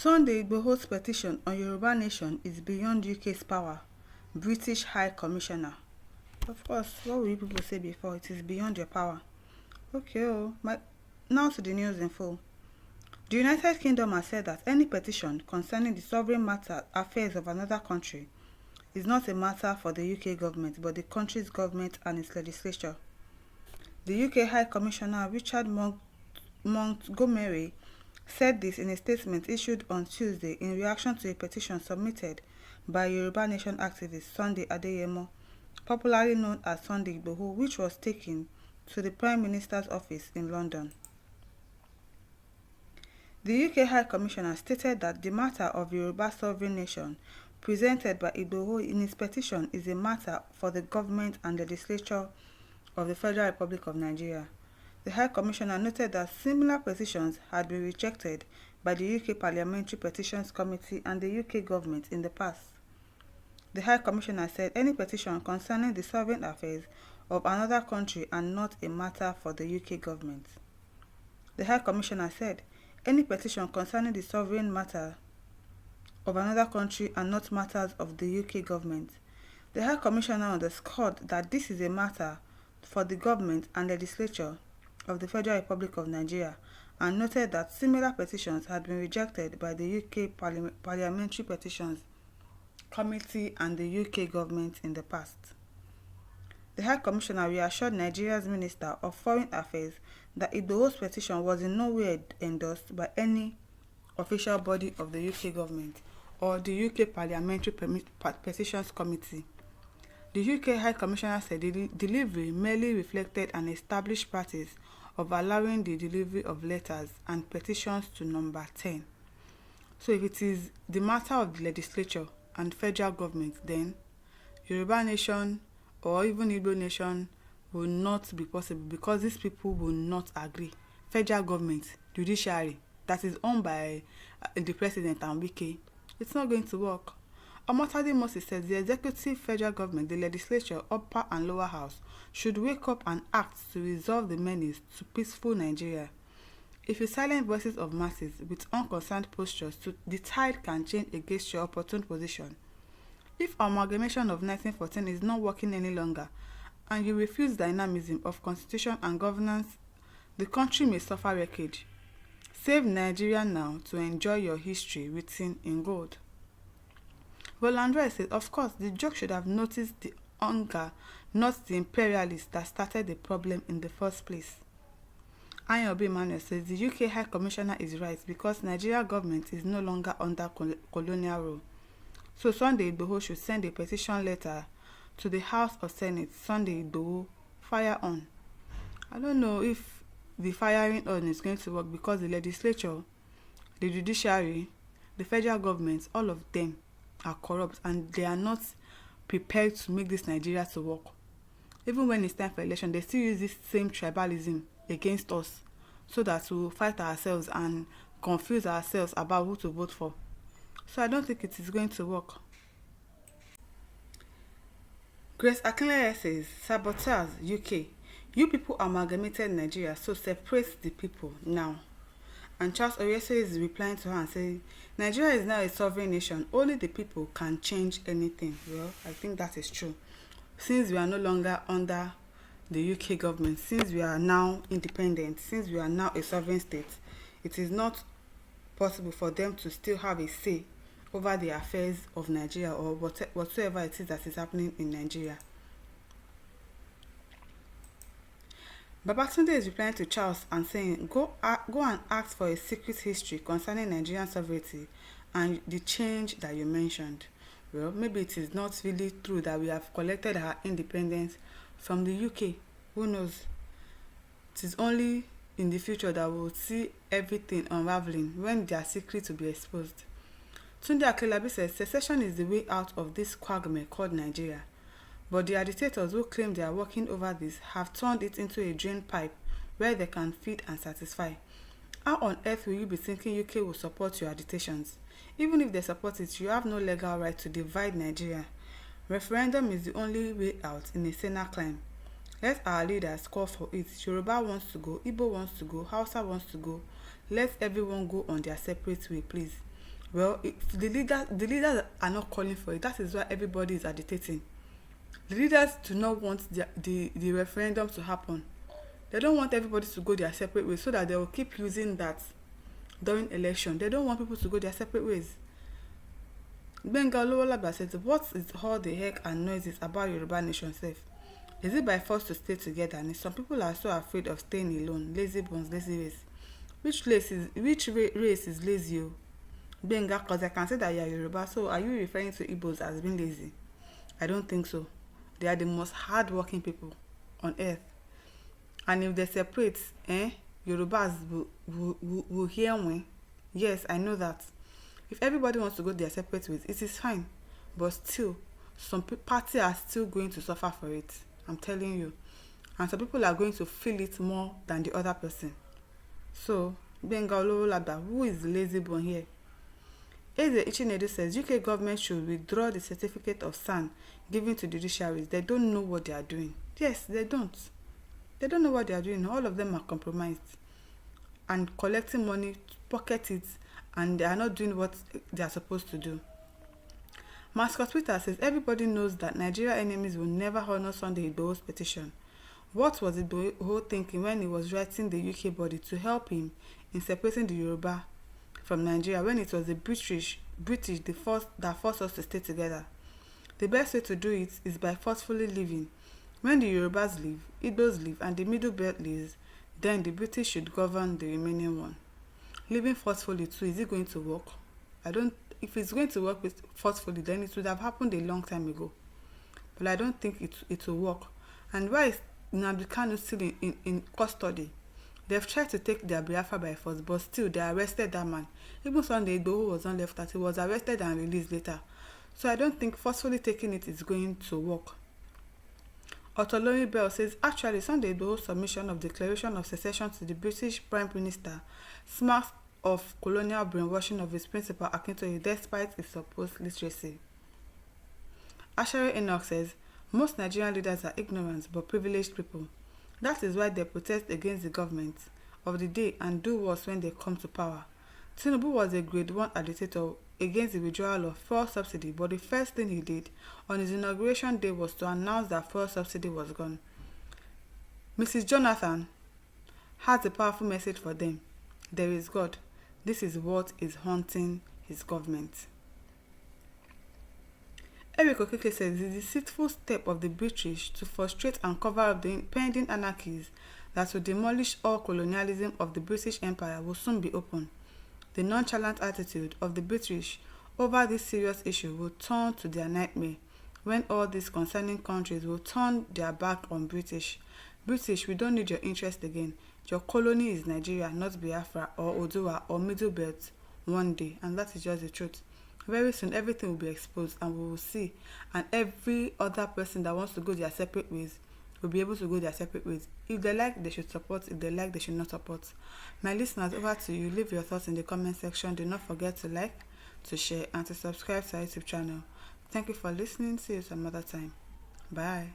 Sunday Igboho'S petition on Yoruba nation is beyond UK's power. British High Commissioner. Of course, what will you people say before? It is beyond your power. Okay, now to the news in full. The United Kingdom has said that any petition concerning the sovereign affairs of another country is not a matter for the UK government, but the country's government and its legislature. The UK High Commissioner Richard Montgomery said this in a statement issued on Tuesday in reaction to a petition submitted by Yoruba Nation activist Sunday Adeyemo, popularly known as Sunday Igboho, which was taken to the Prime Minister's office in London. The UK High Commissioner stated that the matter of Yoruba sovereign nation presented by Igboho in his petition is a matter for the government and legislature of the Federal Republic of Nigeria. The High Commissioner noted that similar petitions had been rejected by the UK Parliamentary Petitions Committee and the UK government in the past. The High Commissioner said any petition concerning the sovereign affairs of another country are not a matter for the UK government. The High Commissioner said any petition concerning the sovereign matter of another country are not matters of the UK government. The High Commissioner underscored that this is a matter for the government and legislature of the Federal Republic of Nigeria and noted that similar petitions had been rejected by the UK Parliamentary Petitions Committee and the UK government in the past. The High Commissioner reassured Nigeria's Minister of Foreign Affairs that Igboho's petition was in no way endorsed by any official body of the UK government or the UK Parliamentary Petitions Committee. The UK High Commissioner said the delivery merely reflected an established practice of allowing the delivery of letters and petitions to number 10. So if it is the matter of the legislature and federal government, then Yoruba nation or even Igbo nation will not be possible because these people will not agree. Federal government, judiciary, that is owned by the president and Wike, it's not going to work. Omotade Moses says the executive federal government, the legislature, upper and lower house, should wake up and act to resolve the menace to peaceful Nigeria. If you silence voices of masses with unconcerned postures, the tide can change against your opportune position. If amalgamation of 1914 is not working any longer, and you refuse dynamism of constitution and governance, the country may suffer wreckage. Save Nigeria now to enjoy your history written in gold. Volandre said, of course, the joke should have noticed the hunger, not the imperialists that started the problem in the first place. Ayobi Emmanuel says the UK High Commissioner is right because Nigeria government is no longer under colonial rule. So Sunday Igboho should send a petition letter to the House of Senate. Sunday Igboho, fire on. I don't know if the firing on is going to work because the legislature, the judiciary, the federal government, all of them are corrupt and they are not prepared to make this Nigeria to work. Even when it's time for election, they still use this same tribalism against us so that we will fight ourselves and confuse ourselves about who to vote for. So I don't think it is going to work. Grace Akinleye says, saboteurs UK, you people amalgamated Nigeria, so separate the people now. And Charles Oyese is replying to her and saying, Nigeria is now a sovereign nation. Only the people can change anything. Well, I think that is true. Since we are no longer under the UK government, since we are now independent, since we are now a sovereign state, it is not possible for them to still have a say over the affairs of Nigeria or whatsoever it is that is happening in Nigeria. Babatunde is replying to Charles and saying, go and ask for a secret history concerning Nigerian sovereignty and the change that you mentioned. Well, maybe it is not really true that we have collected our independence from the UK. Who knows? It is only in the future that we will see everything unraveling when their secrets will be exposed. Tunde Akelabi says secession is the way out of this quagmire called Nigeria. But the agitators who claim they are working over this have turned it into a drain pipe where they can feed and satisfy. How on earth will you be thinking UK will support your agitations? Even if they support it, you have no legal right to divide Nigeria. Referendum is the only way out in a Senate climb. Let our leaders call for it. Yoruba wants to go, Igbo wants to go, Hausa wants to go. Let everyone go on their separate way, please. Well, if the leaders are not calling for it. That is why everybody is agitating. The leaders do not want the referendum to happen. They don't want everybody to go their separate ways so that they will keep using that during election. They don't want people to go their separate ways. Gbenga Olowolagba said, what is all the heck and noises about Yoruba nation self? Is it by force to stay together? And some people are so afraid of staying alone. Lazy bones, lazy race. Which race is lazy? Gbenga, because I can say that you are Yoruba, so are you referring to Igboho'S as being lazy? I don't think so. They are the most hard-working people on earth. And if they separate, Yorubas will hear when. Yes, I know that. If everybody wants to go their separate ways, it is fine. But still, some parties are still going to suffer for it. I'm telling you. And some people are going to feel it more than the other person. So, Gbenga Olowolagba, who is the lazy bone here? Eze Ichinedu says UK government should withdraw the certificate of SAN given to judiciaries. They don't know what they are doing. Yes, they don't. They don't know what they are doing. All of them are compromised and collecting money to pocket it, and they are not doing what they are supposed to do. Mascot Twitter says everybody knows that Nigeria enemies will never honor Sunday Igboho'S petition. What was Igboho thinking when he was writing the UK body to help him in separating the Yoruba from Nigeria when it was the British that forced us to stay together? The best way to do it is by forcefully leaving. When the Yorubas leave, Igbos leave, and the Middle Belt leaves, then the British should govern the remaining one. Living forcefully too, is it going to work? If it's going to work forcefully, then it would have happened a long time ago. But I don't think it will work. And why is Nnamdi Kanu still in custody? They've tried to take their Biafra by force, but still they arrested that man. Even Sunday Igboho was not left that he was arrested and released later. So I don't think forcefully taking it is going to work. Otolomi Bell says, actually, Sunday Igboho's submission of declaration of secession to the British Prime Minister smacks of colonial brainwashing of his principal Akintoye despite his supposed literacy. Ashere Enoch says, most Nigerian leaders are ignorant but privileged people. That is why they protest against the government of the day and do worse when they come to power. Tinubu was a grade 1 agitator against the withdrawal of fuel subsidy, but the first thing he did on his inauguration day was to announce that fuel subsidy was gone. Mrs. Jonathan has a powerful message for them. There is God. This is what is haunting his government. Eric Okeke says the deceitful step of the British to frustrate and cover up the impending anarchies that will demolish all colonialism of the British Empire will soon be open. The nonchalant attitude of the British over this serious issue will turn to their nightmare when all these concerning countries will turn their back on British. British, we don't need your interest again. Your colony is Nigeria, not Biafra or Oduwa or Middle Belt one day, and that is just the truth. Very soon, everything will be exposed and we will see, and every other person that wants to go their separate ways will be able to go their separate ways. If they like, they should support. If they like, they should not support. My listeners, over to you. Leave your thoughts in the comment section. Do not forget to like, to share, and to subscribe to our YouTube channel. Thank you for listening. See you some other time. Bye.